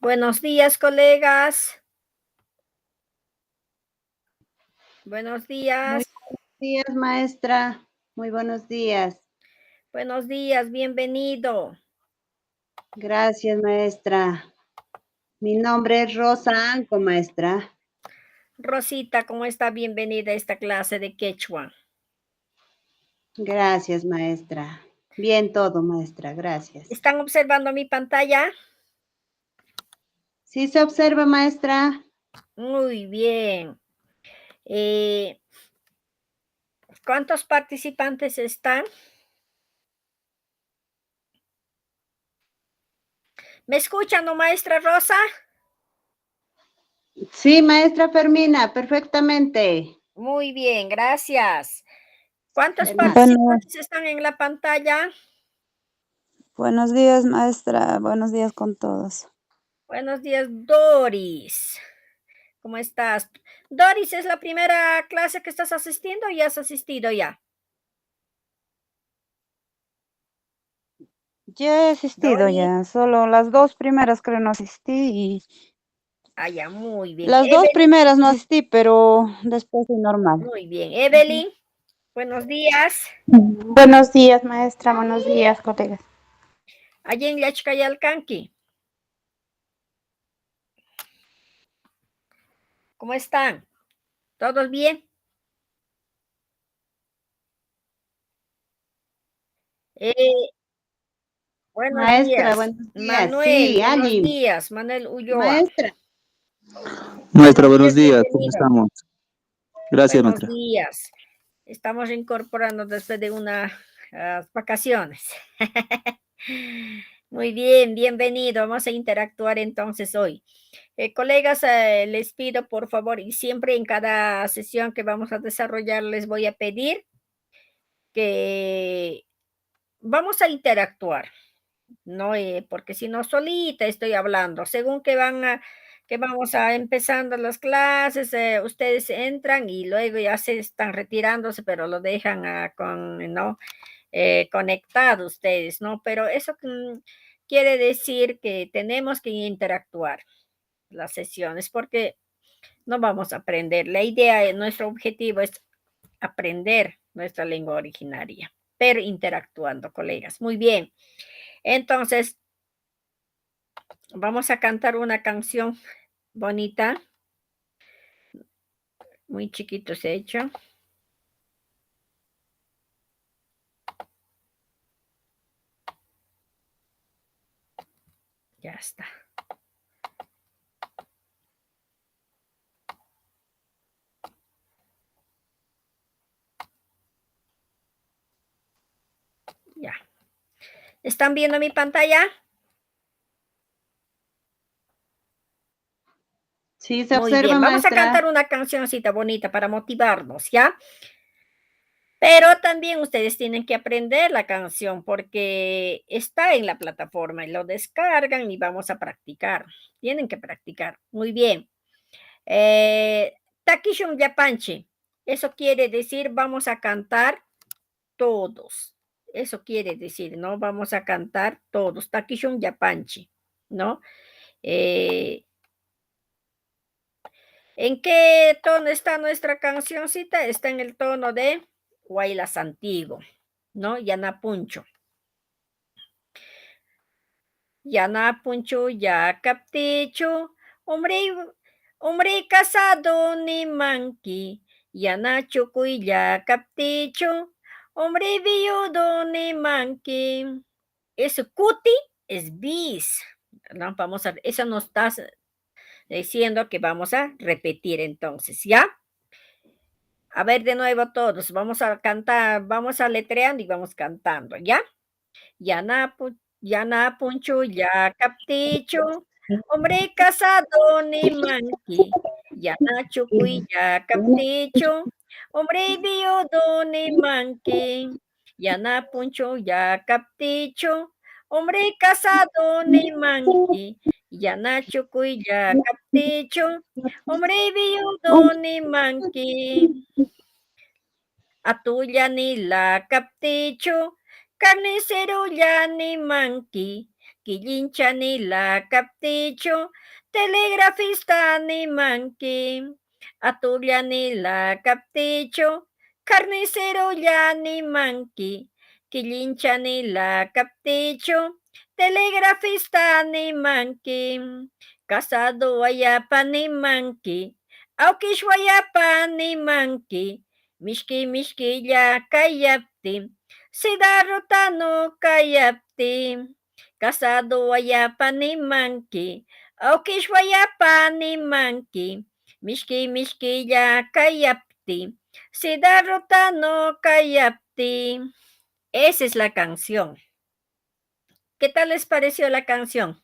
Buenos días, colegas. Buenos Muy días. buenos días, maestra. Muy buenos días. Buenos días, bienvenido. Gracias, maestra. Mi nombre es Rosa Anco, maestra. Rosita, ¿cómo está? Bienvenida a esta clase de quechua. Gracias, maestra. Bien todo, maestra. Gracias. ¿Están observando mi pantalla? ¿Sí se observa, maestra? Muy bien. ¿Cuántos participantes están? ¿Me escuchan, no, maestra Rosa? Sí, maestra Fermina, perfectamente. Muy bien, gracias. ¿Cuántos De nada. participantes están en la pantalla? Buenos días, maestra. Buenos días con todos. Buenos días, Doris. ¿Cómo estás? Doris, ¿es la primera clase que estás asistiendo o ya has asistido ya? Ya he asistido Doris. ya, solo las dos primeras creo no asistí y Ah, ya, muy bien. las dos primeras no asistí, pero después sí normal. Muy bien. Evelyn, buenos días. Buenos días, maestra. Buenos días, colegas. Allí en Yachcayalcanqui. ¿Cómo están? ¿Todos bien? Eh, buenos Maestra, días. buenos días. Manuel, Sí, buenos Ali. días. Manuel Ulloa. Maestra. Maestra, buenos Días, días, ¿cómo bienvenido. estamos? Gracias, Buenos maestra. días. Estamos incorporando después de unas vacaciones. Muy bien, bienvenido. Vamos a interactuar entonces hoy. Colegas, les pido por favor, y siempre en cada sesión que vamos a desarrollar, les voy a pedir que vamos a interactuar, ¿no? Porque si no, solita estoy hablando. Según que vamos a empezando las clases, ustedes entran y luego ya se están retirándose, pero lo dejan ¿no? Conectados ustedes, ¿no? Pero eso quiere decir que tenemos que interactuar las sesiones porque no vamos a aprender. La idea, nuestro objetivo es aprender nuestra lengua originaria, pero interactuando, colegas. Muy bien. Entonces, vamos a cantar una canción bonita. Muy chiquito se ha hecho. Ya está. Ya. ¿Están viendo mi pantalla? Sí, se Muy observa, bien. Vamos a cantar maestra. una cancioncita bonita para motivarnos, ¿ya? Pero también ustedes tienen que aprender la canción porque está en la plataforma y lo descargan y vamos a practicar. Tienen que practicar. Muy bien. Takishun Yapanchi. Eso quiere decir vamos a cantar todos. Eso quiere decir, ¿no? Vamos a cantar todos. Takishun Yapanchi, ¿no? ¿En qué tono está nuestra cancioncita? Está en el tono de Guaylas Antiguo, ¿no? Yanapuncho. Yanapuncho, ya captecho, hombre casado ni manqui. Yanachucuy, ya captecho, hombre viudo ni manqui. Eso, cuti es bis. ¿No? Vamos a, eso nos está diciendo que vamos a repetir entonces, ¿ya? A ver de nuevo todos, vamos a cantar, vamos a letreando y vamos cantando, ¿ya? Yanapunchu, ya captichu, hombre casado ni manqui. Yanachucuy, ya captichu, hombre viudo ni manqui. Yanapunchu, ya captichu, hombre casado ni manqui. Yanachucuy, ya captichu, hombre viudo ni manqui. Atuya ni la capticho, carnicero ya ni manqui, killinchani la kaptichu, telegrafistani manki, atullani la kaptichu, carnicero llani manki, killinchani la kaptichu, telegrafistani manki, casado wayapani manki, awkish wayapani manki, mishki kayapti, sidarutano kayapti, casado wayapani manki, awkish wayapani manki, mishki kayapti, sidarutano kayapti. Esa es la canción. ¿Qué tal les pareció la canción?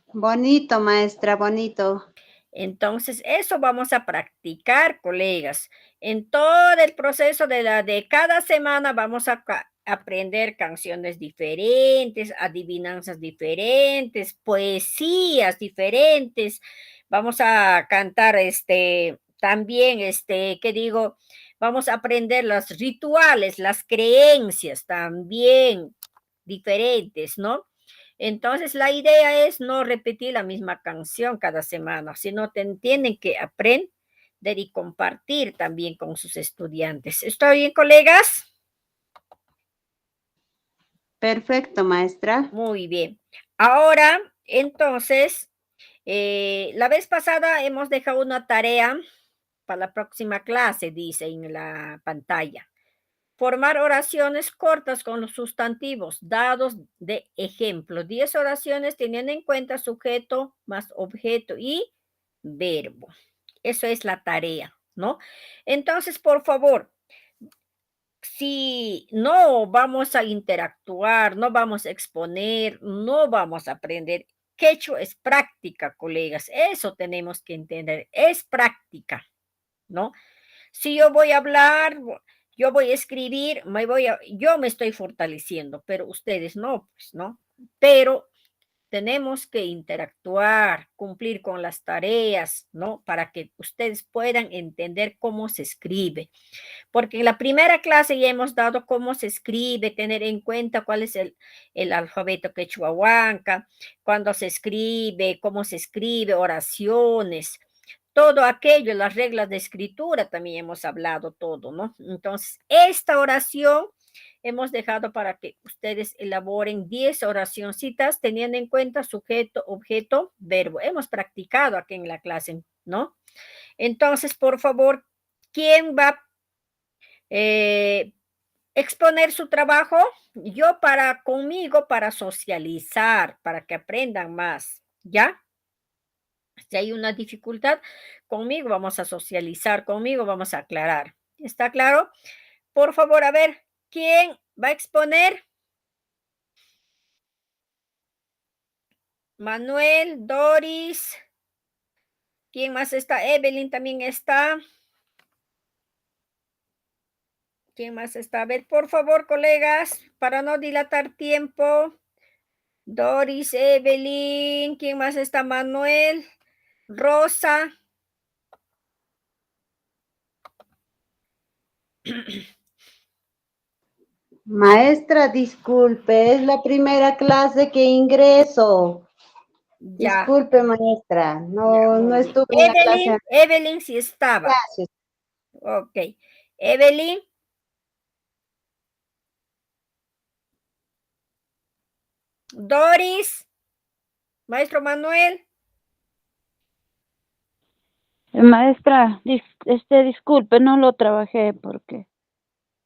Bonito, maestra, bonito. Entonces, eso vamos a practicar, colegas. En todo el proceso de cada semana vamos a aprender canciones diferentes, adivinanzas diferentes, poesías diferentes. Vamos a cantar también, ¿qué digo? Vamos a aprender los rituales, las creencias también diferentes, ¿no? Entonces, la idea es no repetir la misma canción cada semana, sino tienen que aprender y compartir también con sus estudiantes. ¿Está bien, colegas? Perfecto, maestra. Muy bien. Ahora, entonces, la vez pasada hemos dejado una tarea para la próxima clase, dice en la pantalla. Formar oraciones cortas con los sustantivos dados de ejemplo. 10 oraciones teniendo en cuenta sujeto más objeto y verbo. Eso es la tarea, ¿no? Entonces, por favor, si no vamos a interactuar, no vamos a exponer, no vamos a aprender. Quechua es práctica, colegas. Eso tenemos que entender. Es práctica, ¿no? Si yo voy a hablar, yo voy a escribir, yo me estoy fortaleciendo, pero ustedes no, pues no. Pero tenemos que interactuar, cumplir con las tareas, ¿no? Para que ustedes puedan entender cómo se escribe. Porque en la primera clase ya hemos dado cómo se escribe, tener en cuenta cuál es el alfabeto quechuahuanca, cuándo se escribe, cómo se escribe, oraciones, todo aquello, las reglas de escritura también hemos hablado todo, ¿no? Entonces, esta oración hemos dejado para que ustedes elaboren 10 oracioncitas teniendo en cuenta sujeto, objeto, verbo. Hemos practicado aquí en la clase, ¿no? Entonces, por favor, ¿quién va a exponer su trabajo? Yo conmigo para socializar, para que aprendan más, ¿ya? Si hay una dificultad, conmigo vamos a socializar, conmigo vamos a aclarar. ¿Está claro? Por favor, a ver, ¿quién va a exponer? Manuel, Doris. ¿Quién más está? Evelyn también está. ¿Quién más está? A ver, por favor, colegas, para no dilatar tiempo. Doris, Evelyn. ¿Quién más está? Manuel, Rosa. Maestra, disculpe, es la primera clase que ingreso. Ya. Disculpe, maestra, no estuve en la clase. Evelyn sí estaba. Gracias. Ok. Evelyn. Doris. Maestro Manuel. Maestra, disculpe, no lo trabajé porque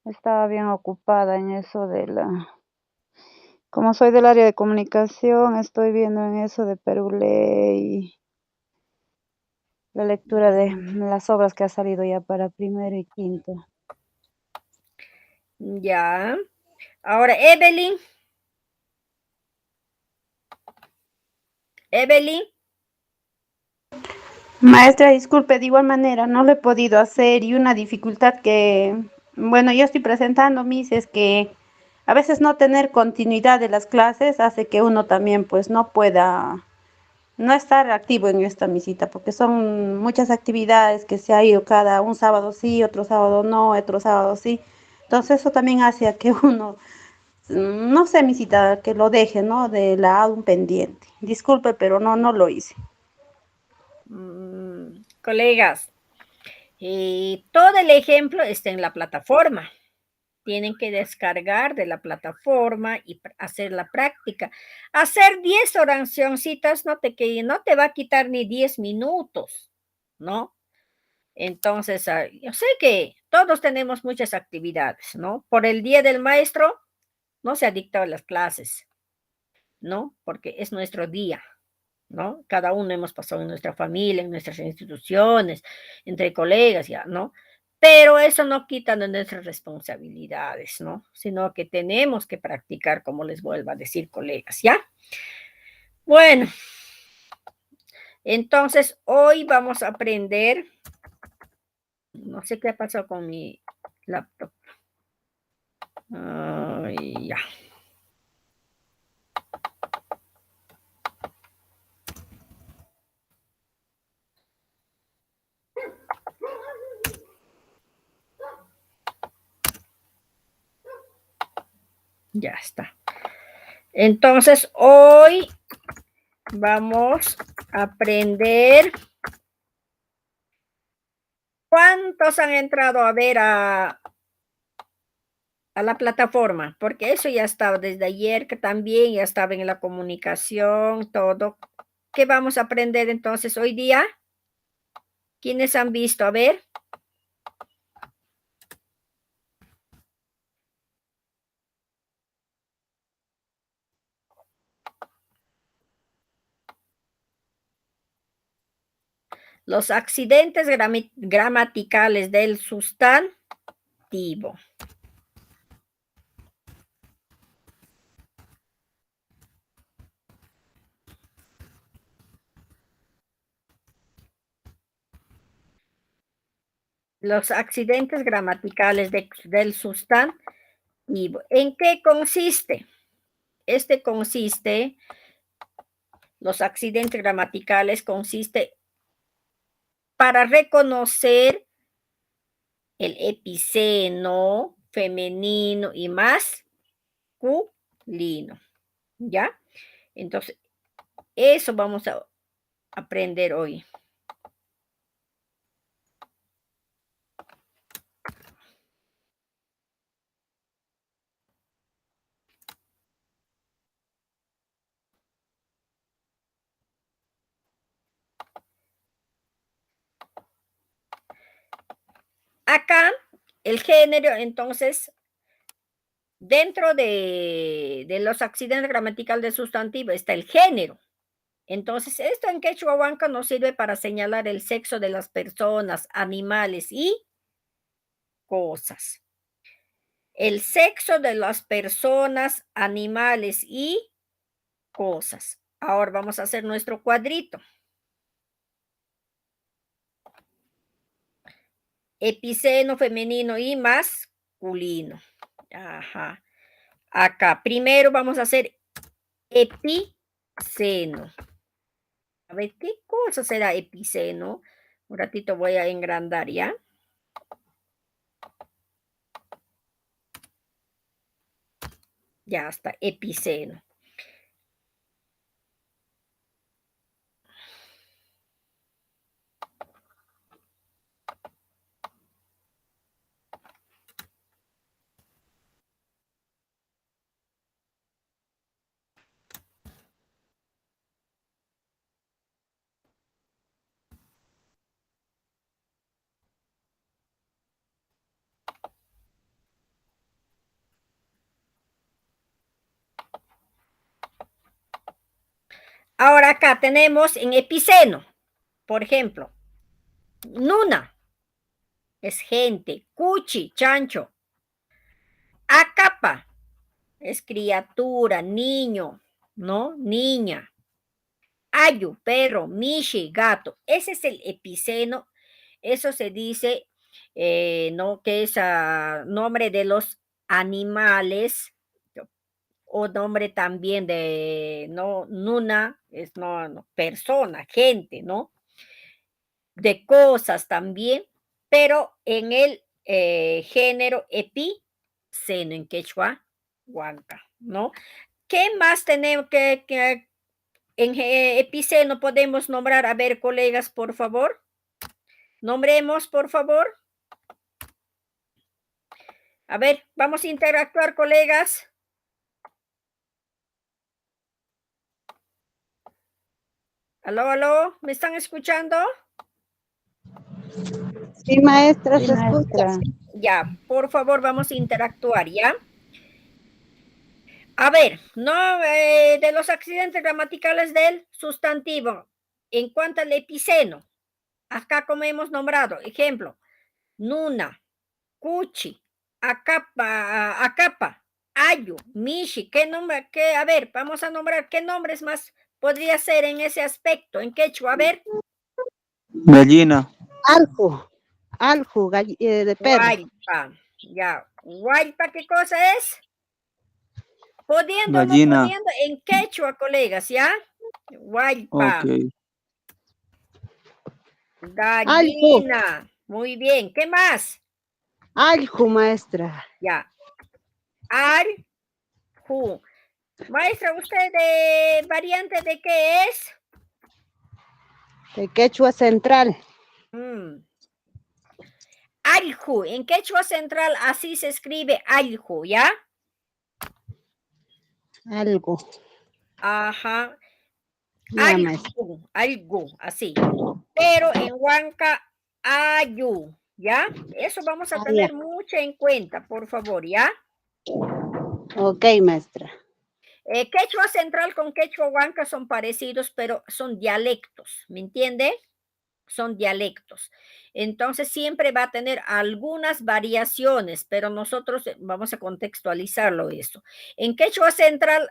estaba bien ocupada en eso como soy del área de comunicación, estoy viendo en eso de Perulé y la lectura de las obras que ha salido ya para primero y quinto. Ya. Ahora, Evelyn. Evelyn. Maestra, disculpe, de igual manera no lo he podido hacer y una dificultad que, bueno, yo estoy presentando, Miss, es que a veces no tener continuidad de las clases hace que uno también pues no pueda no estar activo en esta misita, porque son muchas actividades que se ha ido un sábado sí, otro sábado no, otro sábado sí. Entonces eso también hace a que uno no sé, mi cita, que lo deje, ¿no? De lado, un pendiente. Disculpe, pero no lo hice. Colegas, todo el ejemplo está en la plataforma. Tienen que descargar de la plataforma y hacer la práctica. Hacer 10 oracioncitas no te va a quitar ni 10 minutos, ¿no? Entonces, yo sé que todos tenemos muchas actividades, ¿no? Por el Día del Maestro no se ha dictado las clases, ¿no? Porque es nuestro día, ¿no? Cada uno hemos pasado en nuestra familia, en nuestras instituciones, entre colegas, ya, ¿no? Pero eso no quita de nuestras responsabilidades, ¿no? Sino que tenemos que practicar, como les vuelvo a decir, colegas, ¿ya? Bueno, entonces hoy vamos a aprender, no sé qué ha pasado con mi laptop. Ya. Ya está. Entonces, hoy vamos a aprender. ¿Cuántos han entrado a ver a la plataforma? Porque eso ya estaba desde ayer, que también ya estaba en la comunicación, todo. ¿Qué vamos a aprender entonces hoy día? ¿Quiénes han visto? A ver. Los accidentes gramaticales del sustantivo. Los accidentes gramaticales del sustantivo. ¿En qué consiste? Los accidentes gramaticales consiste para reconocer el epiceno femenino y masculino, ¿ya? Entonces, eso vamos a aprender hoy. Acá, el género, entonces, dentro de los accidentes gramaticales de sustantivo está el género. Entonces, esto en quechua huanca nos sirve para señalar el sexo de las personas, animales y cosas. El sexo de las personas, animales y cosas. Ahora vamos a hacer nuestro cuadrito. Epiceno femenino y masculino. Ajá. Acá, primero vamos a hacer epiceno. A ver, ¿qué cosa será epiceno? Un ratito voy a engrandar, ¿ya? Ya está, epiceno. Ahora acá tenemos en epiceno, por ejemplo, nuna es gente, cuchi, chancho, acapa es criatura, niño, ¿no? Niña. Ayu, perro, mishi, gato. Ese es el epiceno. Eso se dice, ¿no? Que es nombre de los animales o nombre también de, ¿no? Nuna, es no, persona, gente, ¿no? De cosas también, pero en el género epiceno en quechua Huanca, ¿no? ¿Qué más tenemos que en epiceno podemos nombrar? A ver, colegas, por favor. Nombremos, por favor. A ver, vamos a interactuar, colegas. Aló, aló, ¿me están escuchando? Sí, maestra, Sí, se escucha. maestra. Ya, por favor, vamos a interactuar, ¿ya? A ver, no, de los accidentes gramaticales del sustantivo, en cuanto al epiceno, acá como hemos nombrado, ejemplo, nuna, cuchi, acapa, ayu, mishi, ¿qué nombre? A ver, vamos a nombrar qué nombres más podría ser en ese aspecto, en quechua, a ver, Gallina. Alju, de perro. guaypa, ya, guaypa, ¿qué cosa es? Poniendo o no Gallina. poniendo en quechua, colegas, ¿ya? Ok. Guaypa. Alju, Gallina. Muy bien. ¿Qué más? alju, maestra. Ya. Alju. Maestra, ¿usted de variante de qué es? De quechua central. Alju. En quechua central así se escribe alju, ¿ya? Algo. Ajá. Ya, maestra. Algu, así. Pero en Huanca, ayu, ¿ya? Eso vamos a Ah, ya. tener mucho en cuenta, por favor, ¿ya? Ok, maestra. Quechua central con quechua huanca son parecidos, pero son dialectos, ¿me entiende? Son dialectos. Entonces siempre va a tener algunas variaciones, pero nosotros vamos a contextualizarlo eso. En quechua central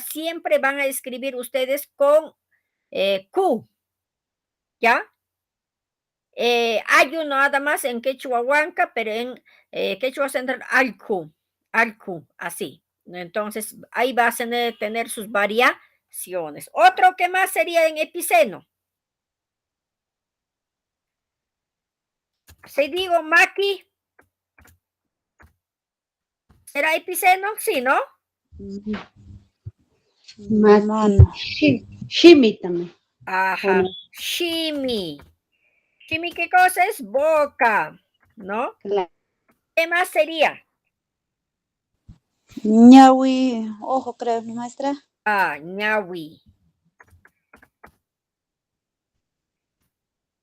siempre van a escribir ustedes con Q, ¿ya? Hay uno nada más en quechua huanca, pero en quechua central alcu, así. Entonces, ahí va a tener sus variaciones. Otro que más sería en epiceno. Si digo maqui, ¿será epiceno? Sí, ¿no? Maqui. Mano. Shimi también. ¿O no? Ajá. Shimi. Shimi, ¿qué cosa es? Boca, ¿no? Claro. ¿Qué más sería? Ñawi. Ojo, creo, mi maestra. Ah, ñawi.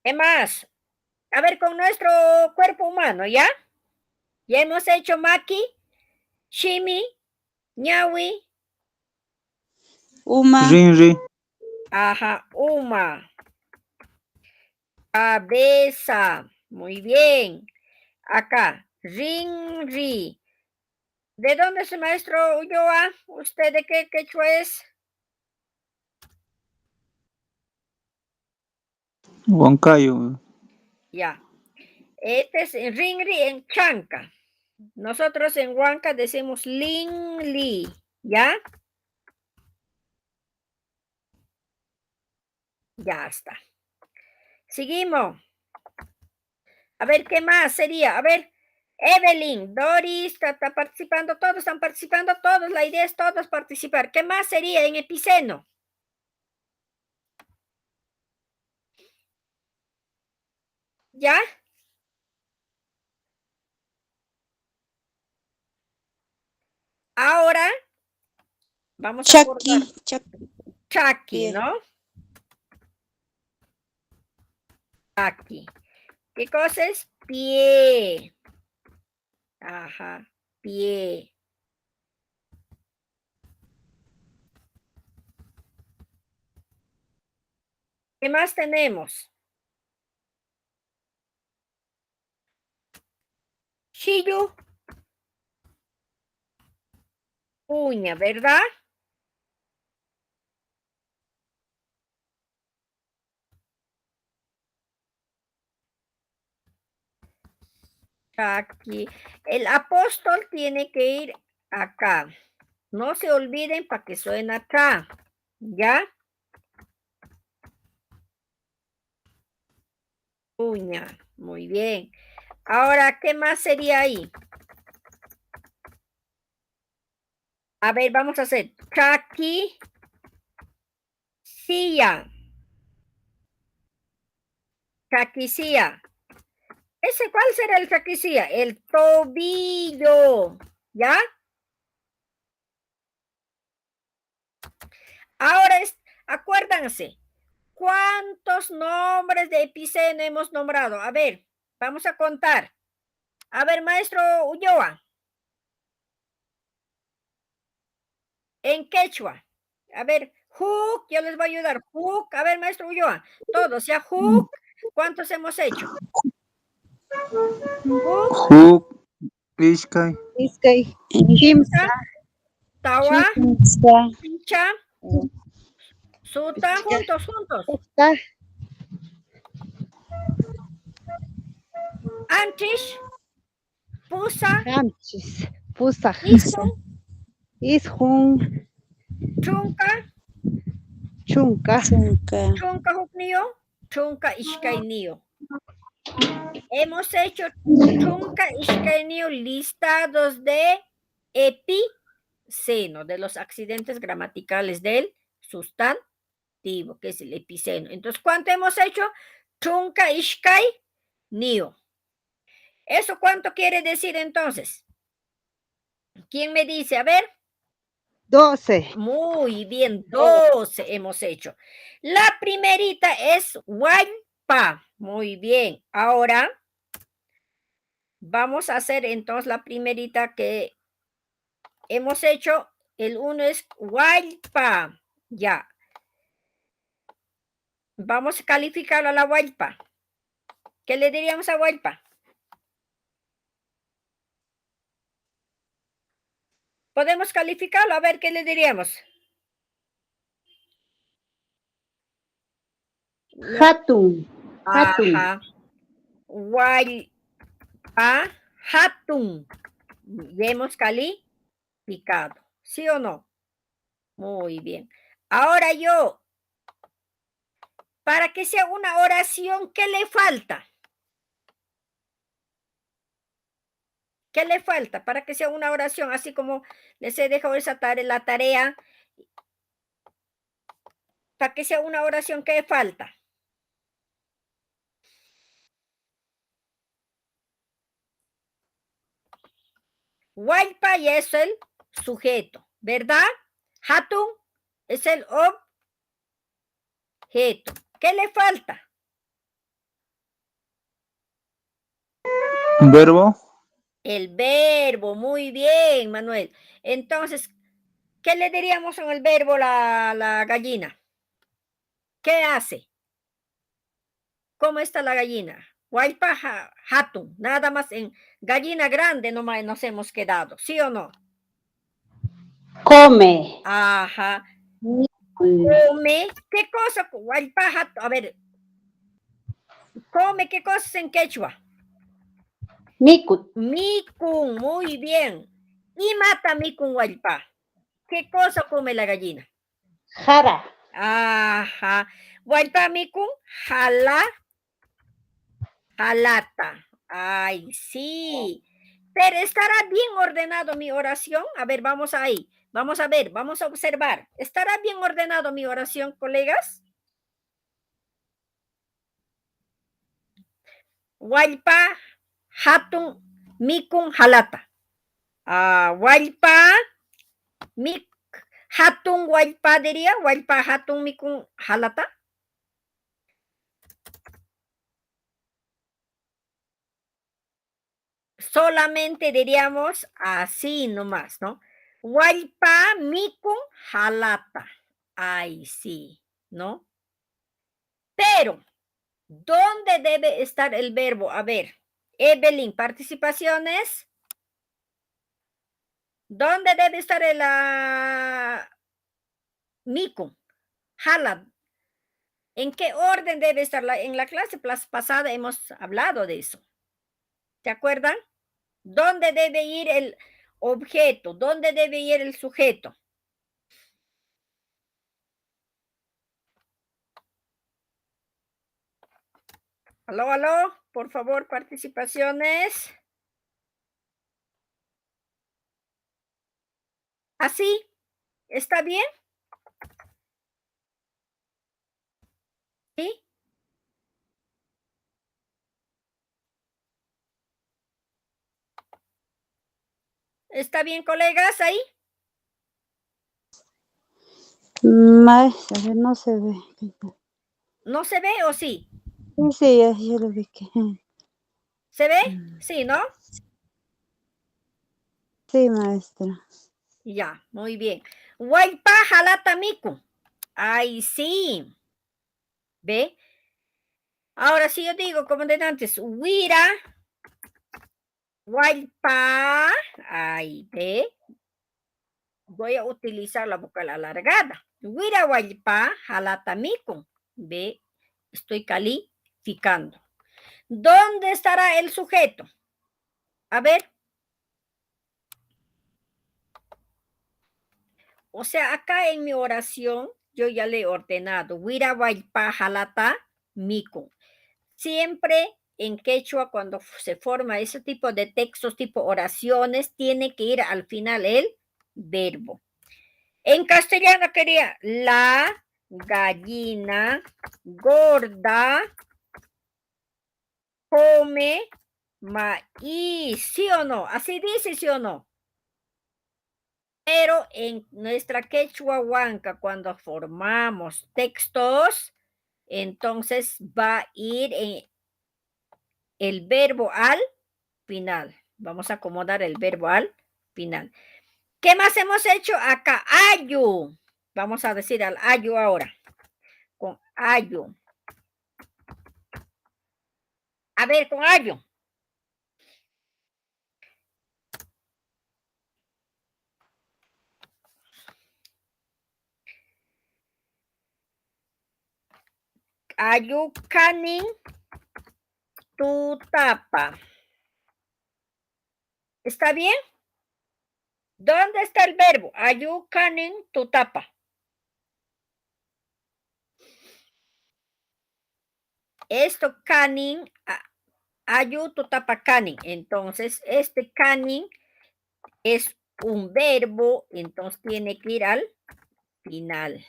¿Qué más? A ver, con nuestro cuerpo humano, ¿ya? Ya hemos hecho maqui, shimi, ñawi, Uma. Rinri. ajá, uma, cabeza. Muy bien. Acá, rinri. ¿De dónde es el maestro Ulloa? ¿Usted de qué quechua es? Huancayo. Ya. Este es rinri en Chanca. Nosotros en Huanca decimos linli. ¿Ya? Ya está. Seguimos. A ver, ¿qué más sería? A ver, Evelyn, Doris, está participando, todos están participando, todos. La idea es todos participar. ¿Qué más sería en epiceno? ¿Ya? Ahora vamos a Chaki. acordar. Chaki, Pie. ¿no? Chaki. ¿Qué cosa es? Pie. Ajá, pie. ¿Qué más tenemos? Shiyu, uña, ¿verdad? Aquí. El apóstol tiene que ir acá. No se olviden para que suene acá. ¿Ya? Uña. Muy bien. Ahora, ¿qué más sería ahí? A ver, vamos a hacer chaki, silla. Chaquicía. ¿Cuál será el chaquicía? El tobillo. ¿Ya? Ahora, acuérdense, ¿cuántos nombres de epiceno hemos nombrado? A ver, vamos a contar. A ver, maestro Ulloa. En quechua. A ver, Huk, yo les voy a ayudar. Huk, a ver, maestro Ulloa. Todos, ¿ya? Huk, ¿cuántos hemos hecho? Huk, Huk, Ishkai, Iskay, Kimsa, Kimsa, Tawa, Chuta, Pincha, Suta, juntos. Pusta, Antish, Pusa, Hamchis, Pusaj, Iskun, Ishun, Chunka, Chunka, Chunca, Chunka Huknio, Chunka Ishkainio. Hemos hecho Chunka Ishkainio listados de epiceno, de los accidentes gramaticales del sustantivo, que es el epiceno. Entonces, ¿cuánto hemos hecho? Chunka Ishkainio. ¿Eso cuánto quiere decir entonces? ¿Quién me dice? A ver. 12, Muy bien, 12 hemos hecho. La primerita es Huaypa. Muy bien. Ahora vamos a hacer entonces la primerita que hemos hecho. El 1 es Huaypa. Ya. Vamos a calificar a la Huaypa. ¿Qué le diríamos a Huaypa? Podemos calificarlo. A ver, ¿qué le diríamos? Hatun, Hatun, Ajá. Huaypa, Hatun. Ya hemos calificado. ¿Sí o no? Muy bien. Ahora yo, para que sea una oración, ¿qué le falta? ¿Qué le falta para que sea una oración? Así como les he dejado la tarea, para que sea una oración, ¿qué falta? Huaypa ya es el sujeto, ¿verdad? Hatun es el objeto. ¿Qué le falta? verbo, El verbo, muy bien, Manuel. Entonces, ¿qué le diríamos en el verbo la gallina? ¿Qué hace? ¿Cómo está la gallina? Huaypa hatun, nada más en gallina grande nomás nos hemos quedado, ¿sí o no? come, Ajá. mm, Come, ¿qué cosa? Huaypa hatun, a ver, come, ¿qué cosas en quechua? Mikut, Mikun, muy bien. Y mata mikun huaypa. ¿Qué cosa come la gallina? Jara, Ajá. Huaypa mikun, jalata. Ay, sí. Pero ¿estará bien ordenado mi oración? A ver, vamos ahí. Vamos a ver, vamos a observar. ¿Estará bien ordenado mi oración, colegas? Huaypa, hatun, mikun, jalata. Huaypa, mik, hatun, huaypa diría. Huaypa, hatun, mikun, jalata. Solamente diríamos así nomás, ¿no? Huaypa, mikun, jalata. Ay, sí, ¿no? Pero, ¿dónde debe estar el verbo? A ver, Evelyn, participaciones. ¿Dónde debe estar el miku? Halad. ¿En qué orden debe estar? En la clase pasada hemos hablado de eso. ¿Se acuerdan? ¿Dónde debe ir el objeto? ¿Dónde debe ir el sujeto? Aló, aló, por favor, participaciones. ¿Así? ¿Está bien? ¿Sí? ¿Está bien, colegas, ahí? Maestra, a ver, no se ve. ¿No se ve o sí? Sí, sí, ya lo vi que. ¿Se ve? Sí, ¿no? Sí, maestra. Ya, muy bien. Waipa halata miku. Ay, sí. ¿Ve? Ahora sí yo digo, como de antes, wira, waipa. Ahí, ¿ve? Voy a utilizar la vocal alargada. Wira, waipa halata miku. ¿Ve? Estoy calificando. ¿Dónde estará el sujeto? A ver. O sea, acá en mi oración yo ya le he ordenado. Wira, waipa halata miku. Siempre en quechua, cuando se forma ese tipo de textos, tipo oraciones, tiene que ir al final el verbo. En castellano quería la gallina gorda come maíz, ¿sí o no? Así dice, ¿sí o no? Pero en nuestra quechua huanca, cuando formamos textos, entonces va a ir en el verbo al final. Vamos a acomodar el verbo al final. ¿Qué más hemos hecho acá? Ayu. Vamos a decir al ayu ahora. Con ayu. A ver, con ayu. Ayu kanin tu tapa. ¿Está bien? ¿Dónde está el verbo? Ayu kanin tu tapa. Esto kanin, ayu tu tapa kanin. Entonces, este kanin es un verbo, entonces tiene que ir al final.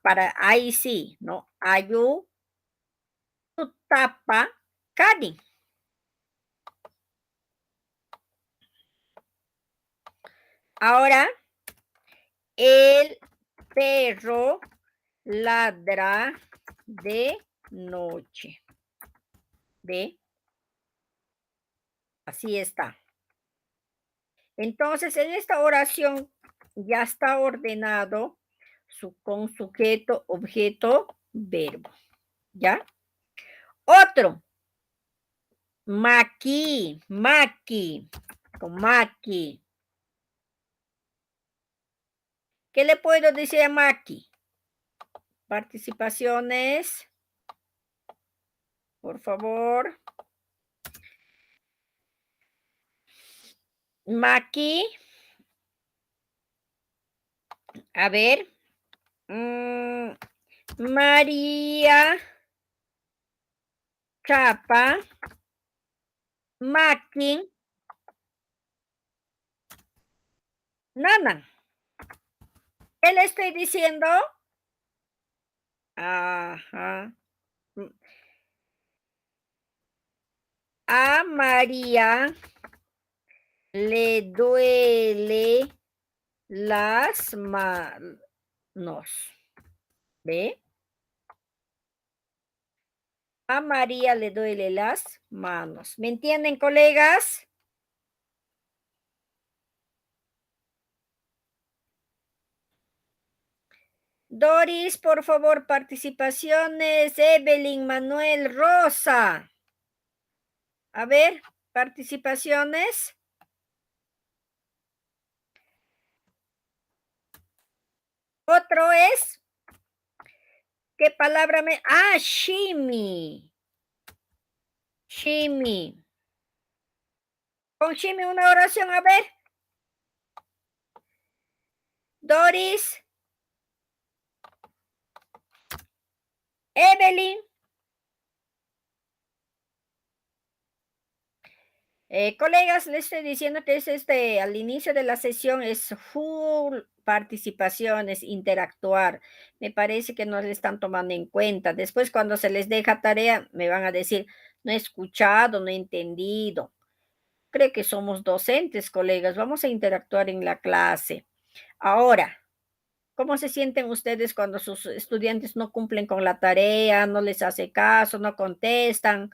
Para ahí sí, ¿no? Ayu tu tapa kanin. Ahora, el perro ladra de noche. ¿Ve? Así está. Entonces, en esta oración ya está ordenado con sujeto, objeto, verbo. ¿Ya? Otro. Maqui, maqui, con maqui. ¿Qué le puedo decir a maqui? Participaciones. Por favor. Maqui. A ver. María Chapa Maki Nana. ¿Qué le estoy diciendo? Ajá. A María le duele las manos. ¿Ve? A María le duele las manos. ¿Me entienden, colegas? Doris, por favor, participaciones. Evelyn, Manuel, Rosa. A ver, participaciones. Otro es, ¿qué palabra me? Ah, shimi. Shimi. Con shimi una oración, a ver. Doris. Evelyn. Colegas, les estoy diciendo que es al inicio de la sesión es full participaciones, interactuar. Me parece que no le están tomando en cuenta. Después, cuando se les deja tarea, me van a decir, no he escuchado, no he entendido. Creo que somos docentes, colegas. Vamos a interactuar en la clase. Ahora, ¿cómo se sienten ustedes cuando sus estudiantes no cumplen con la tarea, no les hace caso, no contestan?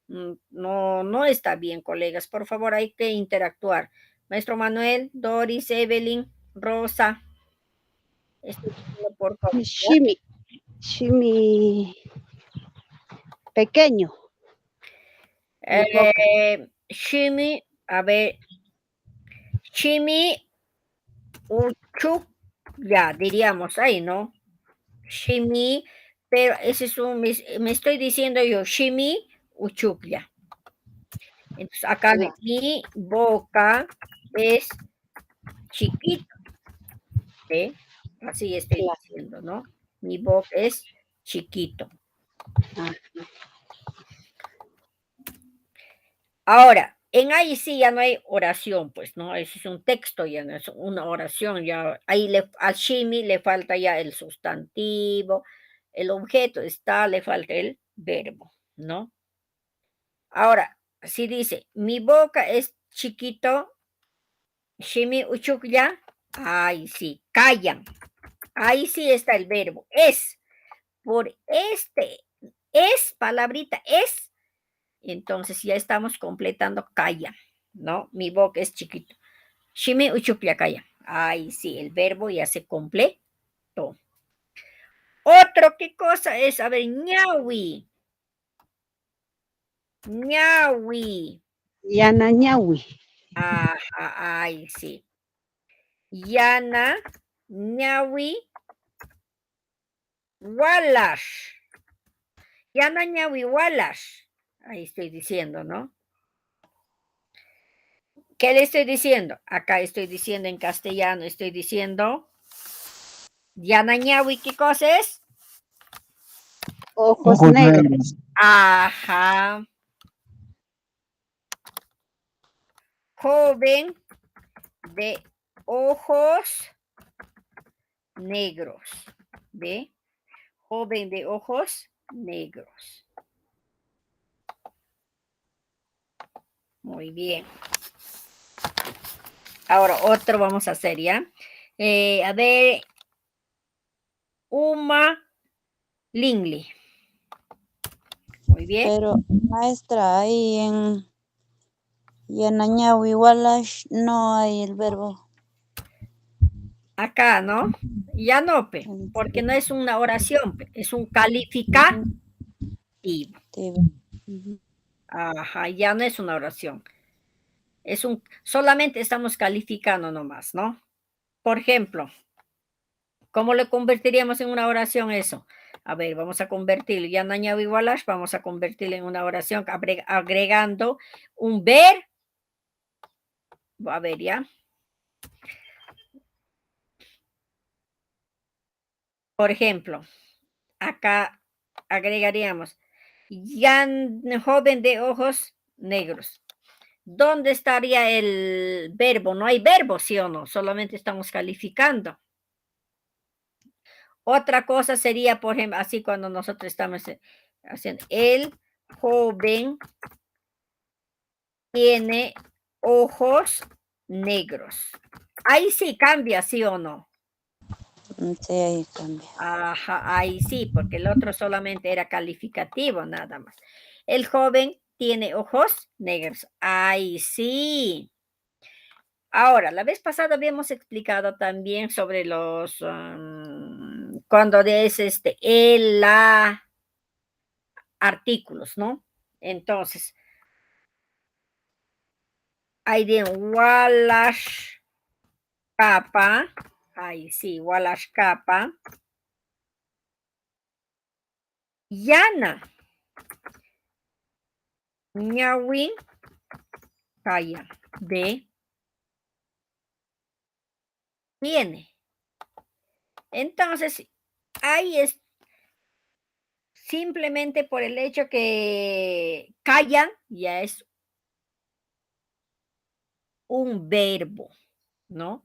No, no está bien, colegas. Por favor, hay que interactuar. Maestro Manuel, Doris, Evelyn, Rosa, estoy pidiendo por favor. Shimi pequeño. Mi boca. Shimi, a ver, Shimi Uchuk, ya diríamos ahí, ¿no? Shimi, pero ese es me estoy diciendo yo, Shimi Uchuk, ya. Entonces, acá Ya. mi boca es chiquita, ¿eh? Así estoy Claro. diciendo, ¿no? Mi boca es chiquito. Ah, Ahora, en ahí sí ya no hay oración, pues, ¿no? Ese es un texto, ya no es una oración, ya ahí a Shimi le falta ya el sustantivo, el objeto está, le falta el verbo, ¿no? Ahora, si dice, mi boca es chiquito, Shimi uchukya, ahí sí, callan. Ahí sí está el verbo, es. Por palabrita, es. Entonces ya estamos completando calla, ¿no? Mi boca es chiquito. Shimi uchupia calla. Ahí sí, el verbo ya se completó. Otro, ¿qué cosa es? A ver, ñawi. Ñawi. Yana ñawi. Ajá, ahí sí. Yana, ñawi, walash. Yana, ñawi, walash. Ahí estoy diciendo, ¿no? ¿Qué le estoy diciendo? Acá estoy diciendo en castellano, estoy diciendo, Yanañawi, ¿qué cosa es? Ojos Ojos negros. negros. Ajá. Joven de ojos negros. ¿Ve? Joven de ojos negros. Muy bien. Ahora otro vamos a hacer, ¿ya? A ver, Uma Lingli. Muy bien. Pero, maestra, ahí en Añawi Walash no hay el verbo. Acá, ¿no? Ya no, porque no es una oración, es un calificativo. Ujú. Ajá, ya no es una oración. Solamente estamos calificando nomás, ¿no? Por ejemplo, ¿cómo lo convertiríamos en una oración eso? A ver, vamos a convertirlo, ya no añado igualash, vamos a convertirlo en una oración agregando un ver. A ver, ya. Por ejemplo, acá agregaríamos, joven de ojos negros. ¿Dónde estaría el verbo? No hay verbo, ¿sí o no? Solamente estamos calificando. Otra cosa sería, por ejemplo, así cuando nosotros estamos haciendo, el joven tiene ojos negros. Ahí sí cambia, ¿sí o no? Sí, ahí cambia. Ajá, ahí sí, porque el otro solamente era calificativo, nada más. El joven tiene ojos negros. Ahí sí. Ahora, la vez pasada habíamos explicado también sobre cuando es el, la, artículos, ¿no? Entonces, hay de Wallash capa, ahí sí, Wallash capa, Yana, Ñawi, calla, de, tiene. Entonces, ahí es simplemente por el hecho que callan, ya es un verbo, ¿no?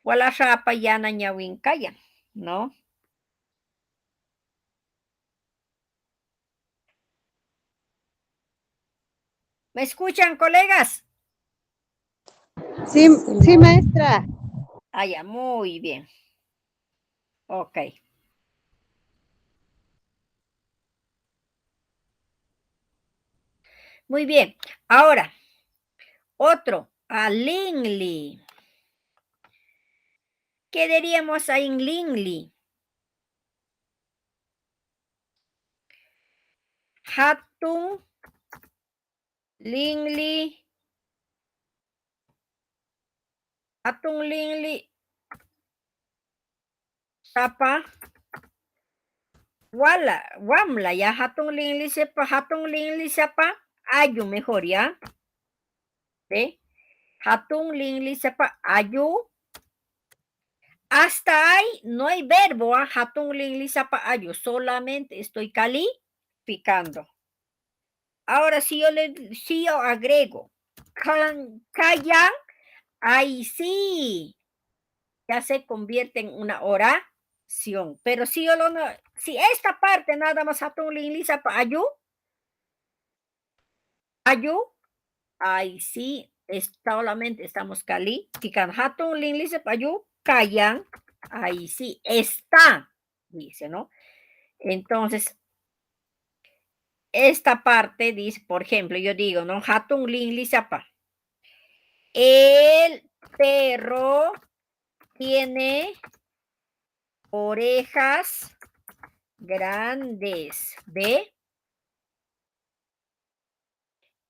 Wala rapa yana ñawin kaya, ¿no? ¿Me escuchan, colegas? Sí, sí, maestra. Ah, ya, muy bien. Ok. Muy bien. Ahora, otro, a Lingli. ¿Qué diríamos a Lingli? Hatun Lingli. Hatun Lingli. Sapa. Wala, wamla, ya hatun Lingli sepa, ayu mejor, ¿ya? ¿Sí? Hatun Lingli sepa, ayu. Hasta ahí no hay verbo, hatun Lingli sepa, ayu. Solamente estoy calificando. Ahora, si yo agrego kayan, ahí sí, ya se convierte en una oración. Pero si yo si esta parte nada más hatun linglisa pa ayu, ahí sí, solamente estamos calificando. Hatun linglisa pa ayu, kayan, ahí sí, está, dice, ¿no? Entonces, esta parte dice, por ejemplo, yo digo, ¿no? Hatun linglisa pa. El perro tiene orejas grandes, ¿ve?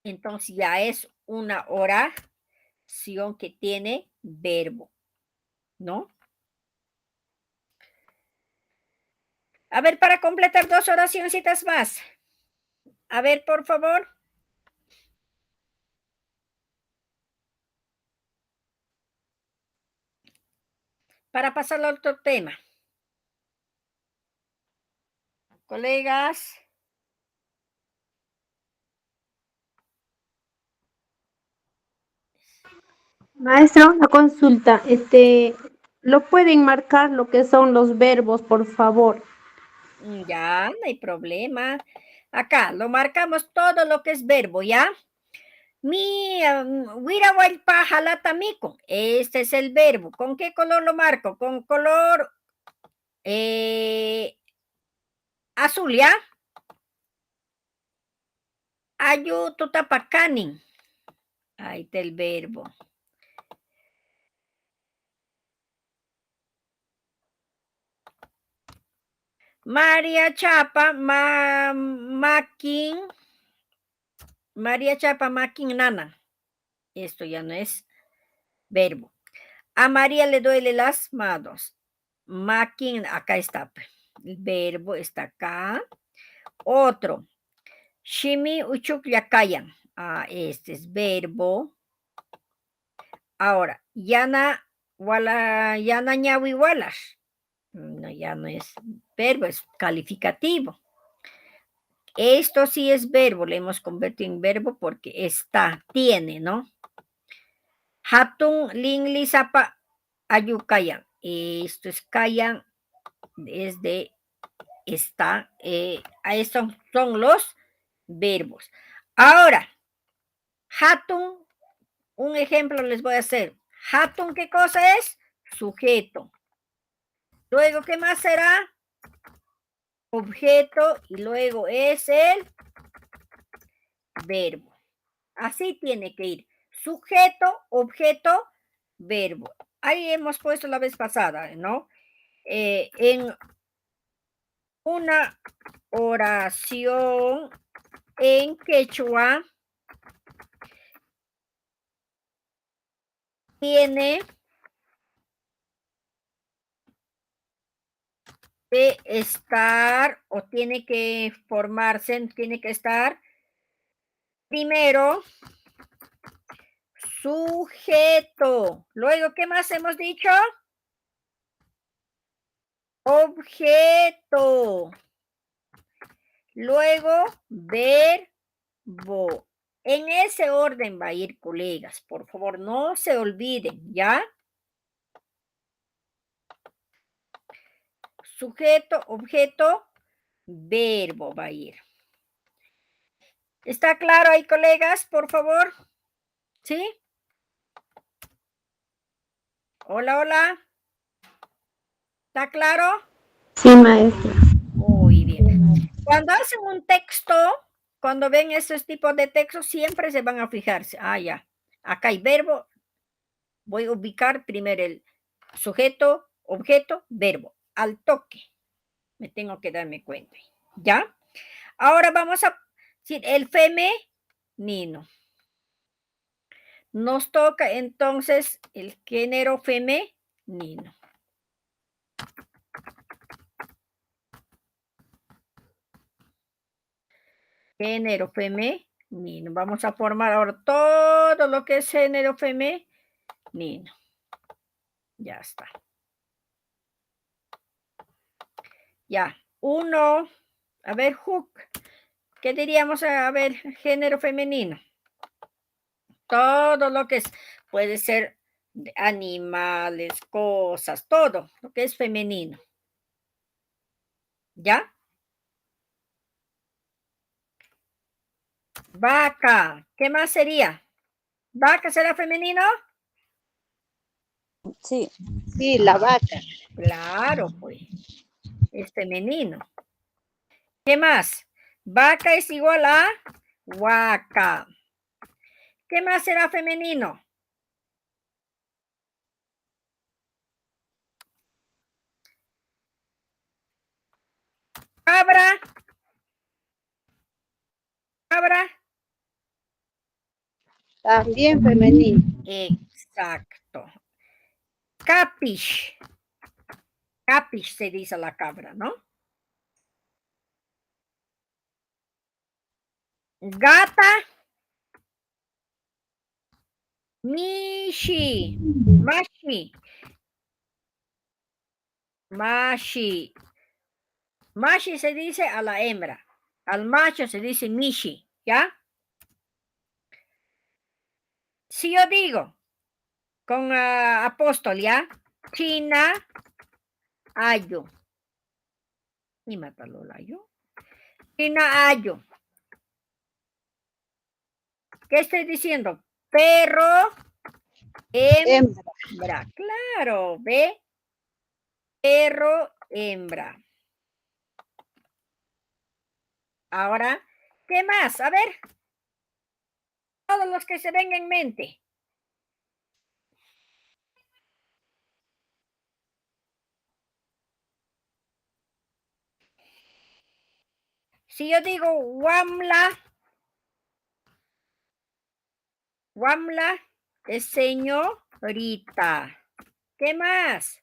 Entonces ya es una oración que tiene verbo, ¿no? A ver, para completar 2 oracioncitas más. A ver, por favor. Para pasar al otro tema. Colegas. Maestra, una consulta. ¿Lo pueden marcar lo que son los verbos, por favor? Ya, no hay problema. Acá lo marcamos todo lo que es verbo, ¿ya? Mi Wirahuaypa jalatamiko. Este es el verbo. ¿Con qué color lo marco? Con color azul, ¿ya? Ayu tutapakanin. Ahí está el verbo. María Chapa, makin. María Chapa, makin nana. Esto ya no es verbo. A María le duele las manos. Makin, acá está. El verbo está acá. Otro. Shimi uchuk yakayan. Ah, este es verbo. Ahora, yana yana ñawi walas. No, ya no es verbo, es calificativo. Esto sí es verbo, le hemos convertido en verbo porque está, tiene, ¿no? Hatun lingli sapa ayukayan. Esto es kayan, es de está. Estos son los verbos. Ahora, hatun, un ejemplo les voy a hacer. Hatun, ¿qué cosa es? Sujeto. Luego, ¿qué más será? Objeto y luego es el verbo. Así tiene que ir. Sujeto, objeto, verbo. Ahí hemos puesto la vez pasada, ¿no? En una oración en quechua tiene que estar o tiene que formarse, tiene que estar primero sujeto. Luego, ¿qué más hemos dicho? Objeto. Luego, verbo. En ese orden va a ir, colegas. Por favor, no se olviden, ¿ya? Sujeto, objeto, verbo va a ir. ¿Está claro ahí, colegas? Por favor. ¿Sí? Hola, hola. ¿Está claro? Sí, maestra. Muy bien. Cuando hacen un texto, cuando ven esos tipos de textos, siempre se van a fijarse. Ah, ya. Acá hay verbo. Voy a ubicar primero el sujeto, objeto, verbo. Al toque. Me tengo que darme cuenta. ¿Ya? Ahora vamos a decir el femenino. Nos toca entonces el género femenino. Género femenino. Vamos a formar ahora todo lo que es género femenino. Ya está. Ya. Uno. A ver, Hook. ¿Qué diríamos? A ver, género femenino. Todo lo que es, puede ser de animales, cosas, todo lo que es femenino. ¿Ya? Vaca. ¿Qué más sería? ¿Vaca será femenino? Sí, Sí, la vaca. Claro, pues. Es femenino. ¿Qué más? Vaca es igual a huaca. ¿Qué más será femenino? Cabra. Cabra. También femenino. Exacto. Capish. Capish se dice la cabra, ¿no? Gata. Mishi. Mashi. Mashi. Mashi se dice a la hembra. Al macho se dice mishi, ¿ya? Si yo digo con apóstol, ¿ya? China, ayo. Y mátalo, ayo. China, ayo. ¿Qué estoy diciendo? Perro, Hembra. hembra. Claro, ¿ve? Perro, hembra. Ahora, ¿qué más? A ver, todos los que se vengan en mente. Si yo digo Wamla, Wamla es señorita. ¿Qué más?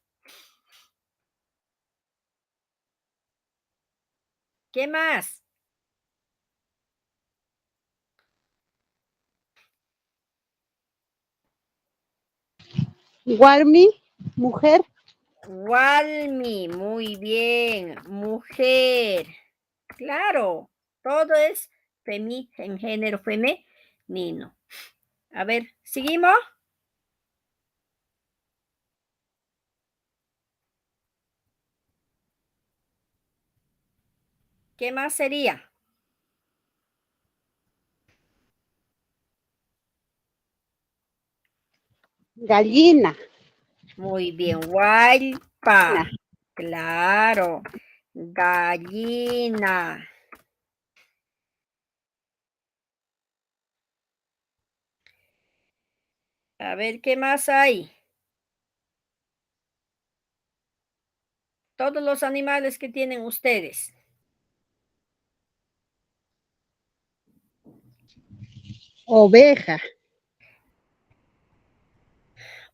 ¿Qué más? Warmi, mujer. Walmi, muy bien. Mujer. Claro, todo es en género femenino. A ver, ¿seguimos? ¿Qué más sería? Gallina. Muy bien, guaypa. Claro, gallina. A ver, ¿qué más hay? Todos los animales que tienen ustedes. Oveja.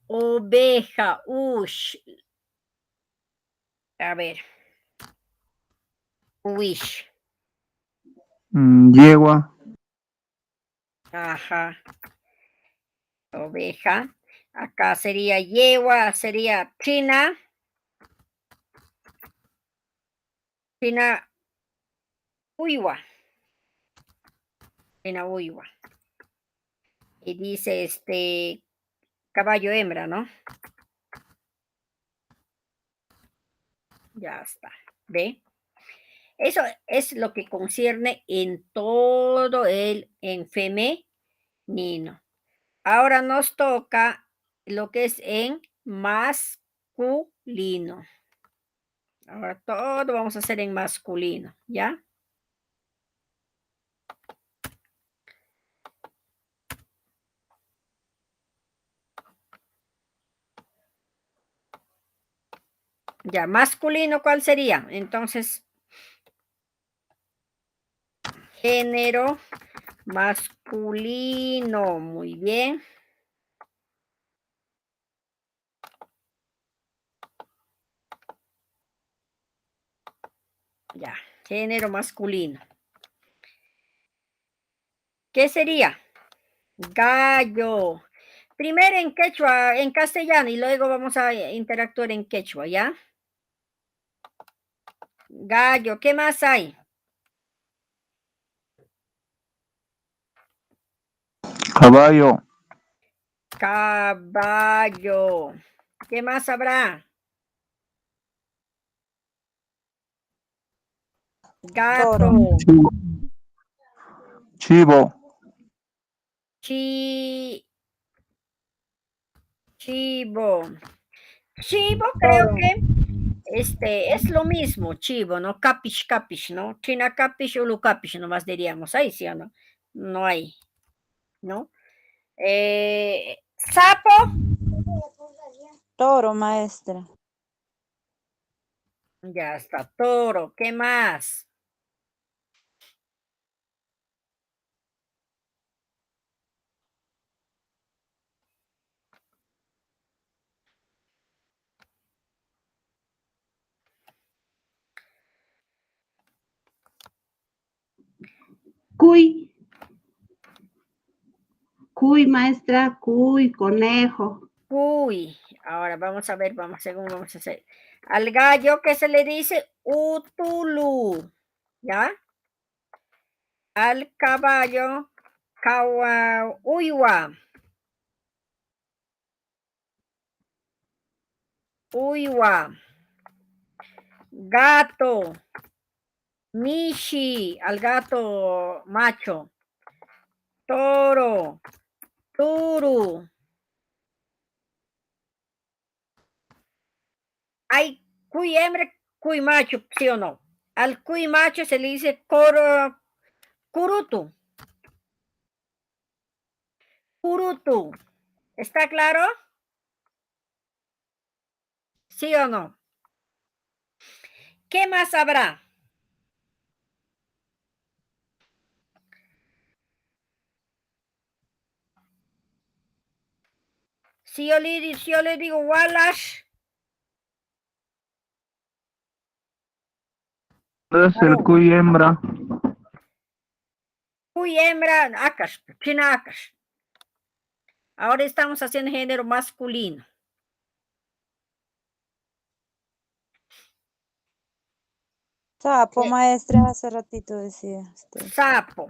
Oveja, ush. A ver. Wish. Yegua. Ajá. Oveja. Acá sería yegua, sería china. China uywa. China uywa. Y dice caballo hembra, ¿no? Ya está. ¿Ve? Eso es lo que concierne en todo en femenino. Ahora nos toca lo que es en masculino. Ahora todo vamos a hacer en masculino, ¿ya? Ya, masculino, ¿cuál sería? Entonces, género masculino, muy bien. Ya, género masculino. ¿Qué sería? Gallo. Primero en quechua, en castellano, y luego vamos a interactuar en quechua, ¿ya? Gallo, ¿qué más hay? Caballo, Caballo. ¿Qué más habrá? Toro. Gato. chivo, chivo, Chi, chivo. Chivo creo Toro. que es lo mismo, chivo, ¿no? Capish, capish, ¿no? China capish, ulu capish, nomás diríamos. Ahí sí o no. No hay, ¿no? Sapo. Toro, maestra. Ya está, toro. ¿Qué más? Cuy, cuy, maestra, cuy, conejo. Uy, ahora vamos a ver, según vamos a hacer. Al gallo, ¿qué se le dice? Utulu, ¿ya? Al caballo, uywa, uywa. Gato, mishi, al gato macho. Toro, turu. Hay cuy hembra, cuy macho, ¿sí o no? Al cuy macho se le dice curutu, curutu. ¿Está claro? ¿Sí o no? ¿Qué más habrá? Si yo le digo Wallash, es el varón, cuy hembra, cuy hembra, Akash, China Akash. Ahora estamos haciendo género masculino. Sapo, maestra, hace ratito decía usted. Sapo,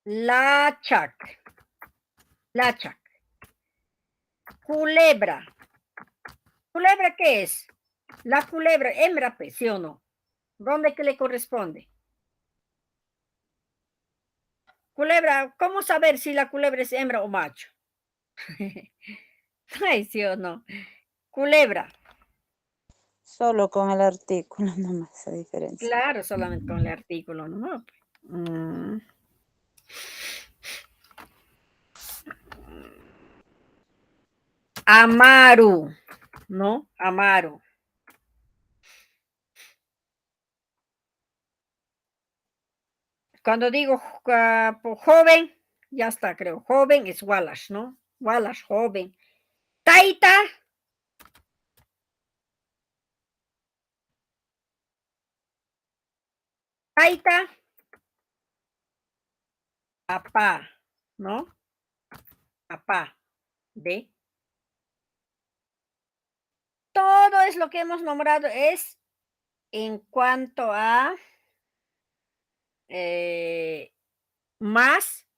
lachak, lachak. Culebra. ¿Culebra qué es? La culebra, hembra, pues, ¿sí o no? ¿Dónde que le corresponde? Culebra, ¿cómo saber si la culebra es hembra o macho? Ay, ¿sí o no? Culebra, Solo con el artículo, nomás esa diferencia. claro, solamente con el artículo, ¿no? Amaru, ¿no? Amaru. Cuando digo joven, ya está, creo. Joven es Wallace, ¿no? Wallace, joven. Taita, taita, papá, ¿no? Papá, ¿ve? Todo es lo que hemos nombrado es en cuanto a eh, masculino.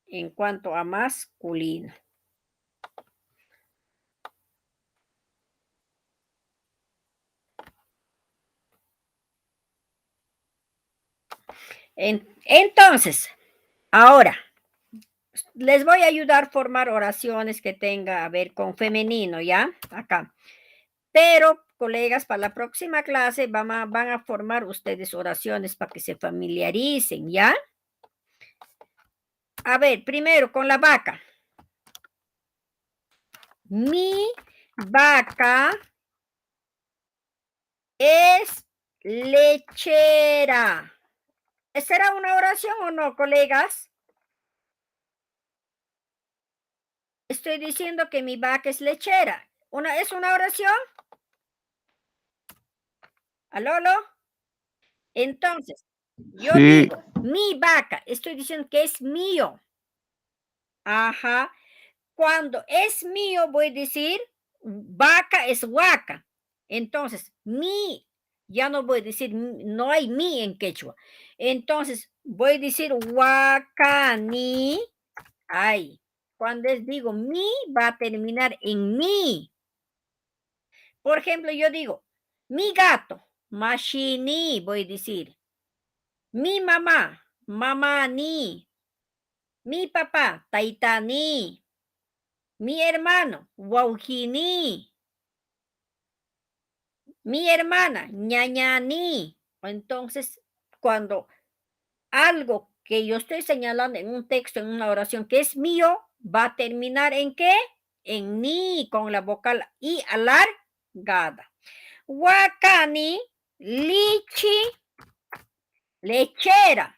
En cuanto a masculino. Entonces, ahora, les voy a ayudar a formar oraciones que tenga a ver con femenino, ¿ya? Acá. Pero, colegas, para la próxima clase van a formar ustedes oraciones para que se familiaricen, ¿ya? A ver, primero con la vaca. Mi vaca es lechera. ¿Será una oración o no, colegas? Estoy diciendo que mi vaca es lechera. ¿Es una oración? ¿Aló? Entonces, yo Sí, digo, mi vaca, estoy diciendo que es mío. Ajá. Cuando es mío, voy a decir, vaca es huaca. Entonces, mi, ya no voy a decir, no hay mi en quechua. Entonces, voy a decir huacani. Ay, cuando digo mi, va a terminar en mi. Por ejemplo, yo digo, mi gato, machini, voy a decir. Mi mamá, mamani. Mi papá, taitani. Mi hermano, wauhini. Mi hermana, ñañani. Entonces, cuando algo que yo estoy señalando en un texto, en una oración que es mío, va a terminar en qué? En ni, con la vocal i alargada. Wakani, lichi, lechera.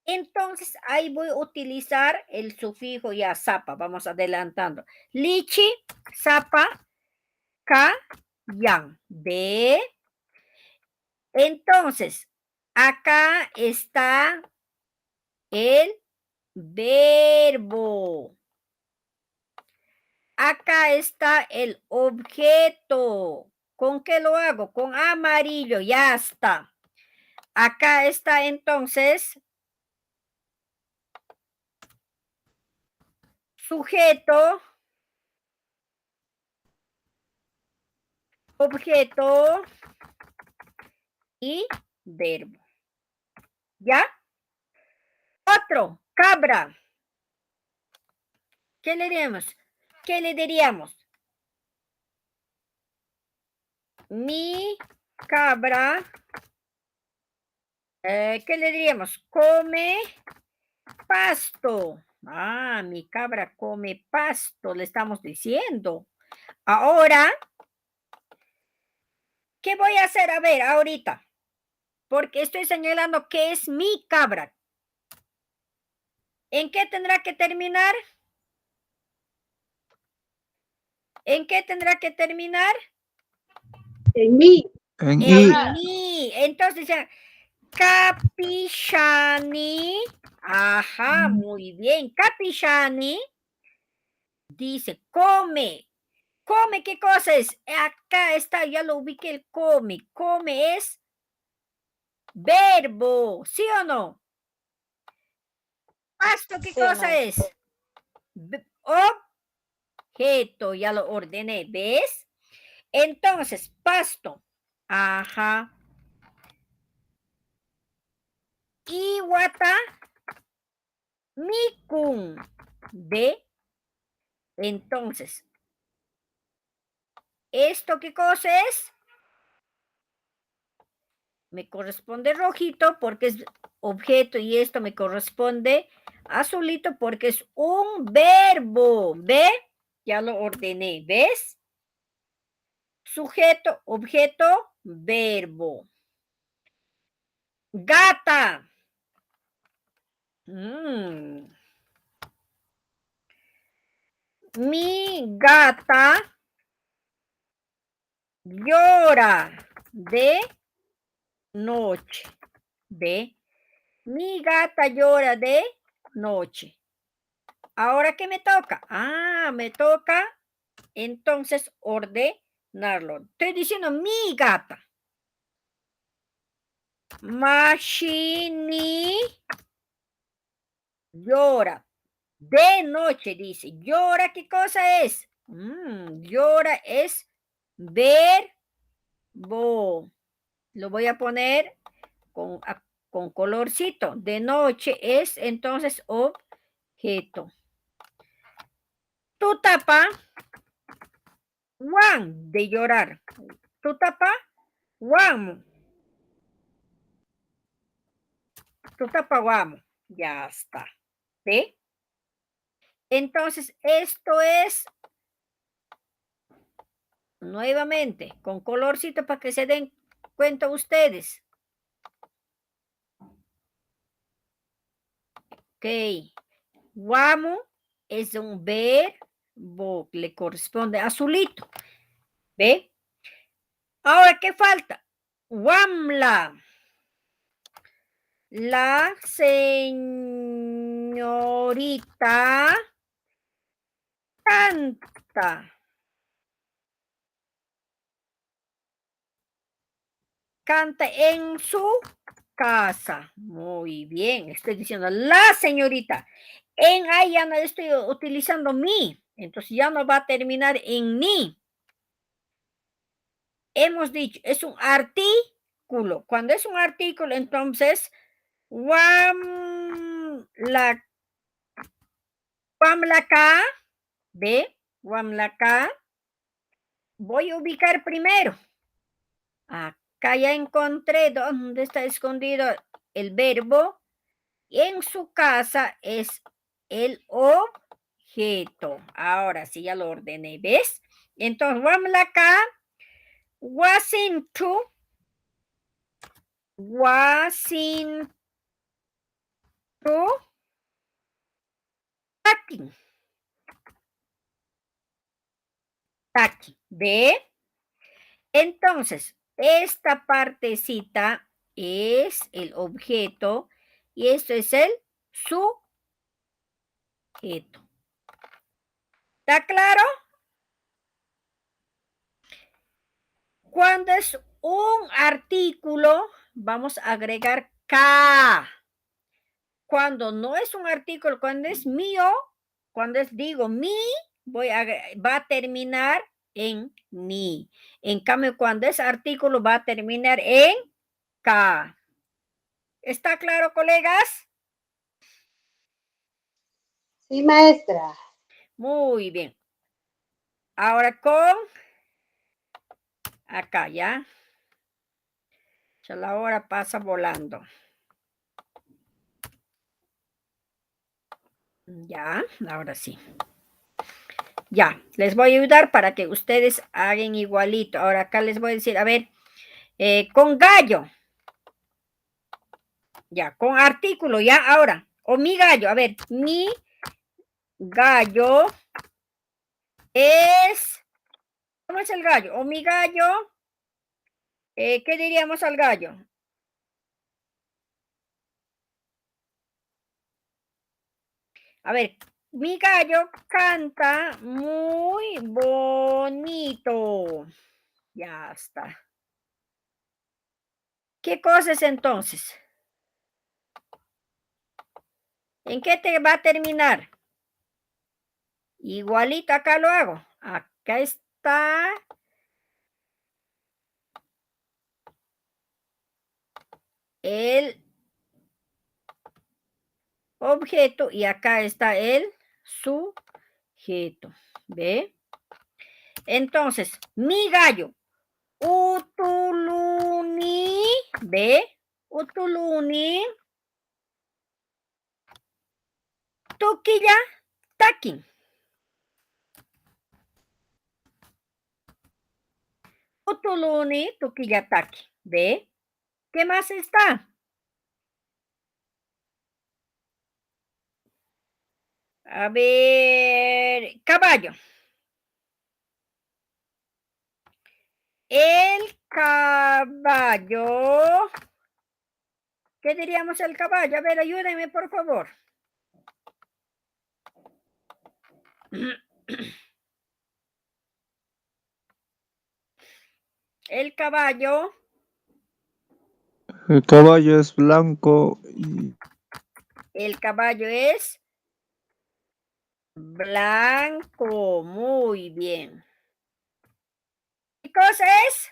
Entonces, ahí voy a utilizar el sufijo ya zapa. Vamos adelantando. Lichi, zapa, ka, yang. De. Entonces, acá está el verbo. Acá está el objeto. ¿Con qué lo hago? Con amarillo, ya está. Acá está entonces sujeto, objeto y verbo. ¿Ya? Otro, cabra. ¿Qué le diríamos? ¿Qué le diríamos? Mi cabra. ¿Qué le diríamos? Come pasto. Ah, mi cabra come pasto, le estamos diciendo. Ahora, ¿qué voy a hacer? A ver, ahorita. Porque estoy señalando que es mi cabra. ¿En qué tendrá que terminar? ¿En qué tendrá que terminar? En mí. en En I, mí. Entonces, Capishani. Ajá, muy bien. Capishani dice, come. Come, ¿qué cosa es? Acá está, ya lo ubiqué el come. Come es verbo, ¿sí o no? Pasto, ¿qué cosa es? Objeto, ya lo ordené, ¿ves? Entonces, pasto. Ajá. Iwata mikun. ¿Ve? Entonces, ¿esto qué cosa es? Me corresponde rojito porque es objeto y esto me corresponde azulito porque es un verbo. ¿Ve? Ya lo ordené, ¿ves? Sujeto, objeto, verbo. Gata. Mi gata llora de noche. ¿Ve? Mi gata llora de noche. ¿Ahora qué me toca? Ah, me toca entonces ordenarlo. Estoy diciendo mi gata. Mashini llora. De noche, dice. Llora, ¿qué cosa es? Llora es verbo. Lo voy a poner con colorcito. De noche es entonces objeto. Tu tapa, Juan, de llorar. Tu tapa, Juan. Tu tapa, Juan. Ya está. ¿Ve? Entonces, esto es nuevamente con colorcito para que se den cuenta ustedes. Ok. Guamo es un verbo, le corresponde azulito. ¿Ve? Ahora, ¿qué falta? Wamla. La señorita canta. Canta en su casa. Muy bien. Estoy diciendo la señorita. En ahí ya no estoy utilizando mi. Entonces ya no va a terminar en ni. Hemos dicho, es un artículo. Cuando es un artículo, entonces, wamlaka, ¿ve? Wamlaka. Voy a ubicar primero. Acá ya encontré dónde está escondido el verbo. En su casa es el objeto. Ahora sí ya lo ordené, ¿ves? Entonces, wamlaka, wasintu, taki. Taki, ¿ve? Entonces, esta partecita es el objeto y esto es el sujeto. ¿Está claro? Cuando es un artículo, vamos a agregar K. Cuando no es un artículo, cuando es mío, cuando es digo mi, va a terminar en ni. En cambio, cuando es artículo, va a terminar en K. ¿Está claro, colegas? Sí, maestra. Muy bien. Ahora con acá, ¿ya? Ya la hora pasa volando. Ya, ahora sí. Ya, les voy a ayudar para que ustedes hagan igualito. Ahora acá les voy a decir, a ver, con gallo. Ya, con artículo, ya, ahora. O mi gallo, a ver, mi gallo es, ¿cómo es el gallo? O mi gallo, ¿qué diríamos al gallo? A ver, mi gallo canta muy bonito. Ya está. ¿Qué cosa es entonces? ¿En qué te va a terminar? Igualito acá lo hago. Acá está el objeto y acá está el sujeto. ¿Ve? Entonces, mi gallo. Utuluni. ¿Ve? Utuluni. Tuquilla. Taquín. Utuluni. Tuquilla. Taquín. ¿Ve? ¿Qué más está? A ver, caballo. El caballo. ¿Qué diríamos el caballo? A ver, ayúdenme, por favor. El caballo. El caballo es blanco y El caballo es blanco. Muy bien. ¿Qué cosa es?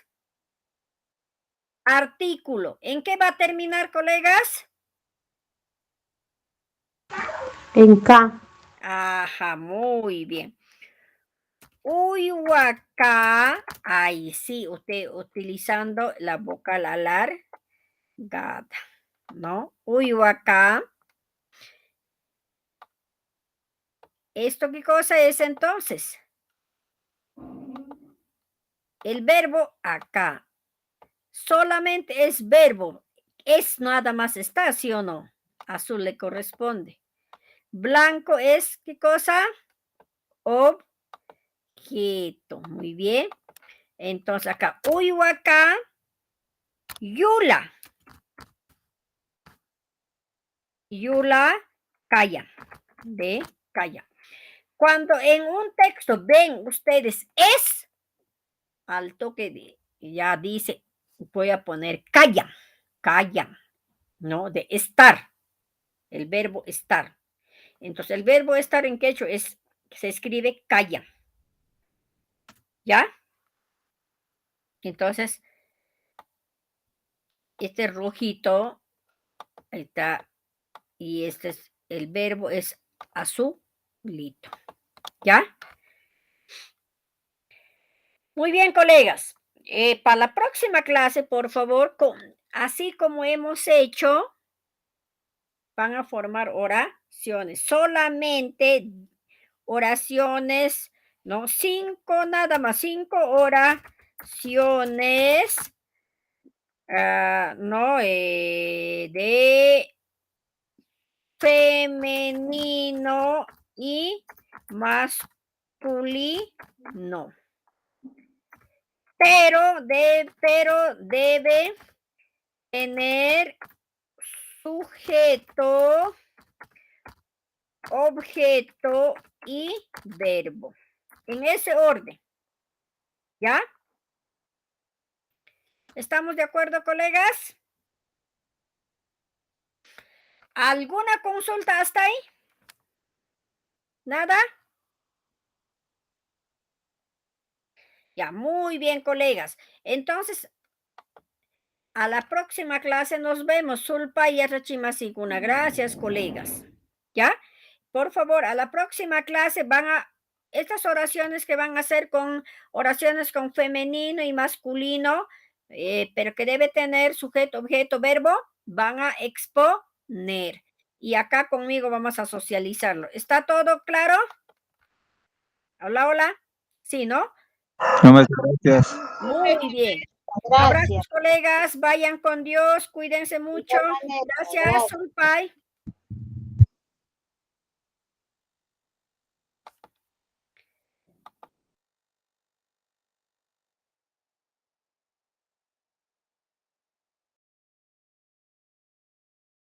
Artículo. ¿En qué va a terminar, colegas? En K. Ajá, muy bien. Uyhuacá, ahí sí, usted utilizando la vocal alargada, ¿no? Uyhuacá. ¿Esto qué cosa es entonces? El verbo acá. Solamente es verbo. Es nada más está, ¿sí o no? Azul le corresponde. Blanco es, ¿qué cosa? Objeto. Muy bien. Entonces acá, Uyhuacá, Yula. Yula, calla. De calla. Cuando en un texto ven ustedes es, al toque de, ya dice, voy a poner calla, calla, ¿no? De estar, el verbo estar. Entonces, el verbo estar en quechua se escribe calla. ¿Ya? Entonces, este rojito, ahí está, y este es, el verbo es azulito. ¿Ya? Muy bien, colegas. Para la próxima clase, por favor, así como hemos hecho, van a formar oraciones. Solamente oraciones, ¿no? 5, nada más, 5 oraciones, ¿no? De femenino y masculino. Pero debe tener sujeto, objeto y verbo. En ese orden. ¿Ya? ¿Estamos de acuerdo, colegas? ¿Alguna consulta hasta ahí? ¿Nada? Ya, muy bien, colegas. Entonces, a la próxima clase nos vemos. Sulpa y Arrachimasiguna. Gracias, colegas. ¿Ya? Por favor, a la próxima clase estas oraciones que van a hacer con oraciones con femenino y masculino, pero que debe tener sujeto, objeto, verbo, van a exponer. Y acá conmigo vamos a socializarlo. ¿Está todo claro? Hola, hola. Sí, ¿no? muchas gracias. Muy bien. Gracias. Abrazos, colegas. Vayan con Dios. Cuídense mucho. De igual manera, Gracias, Sulpay.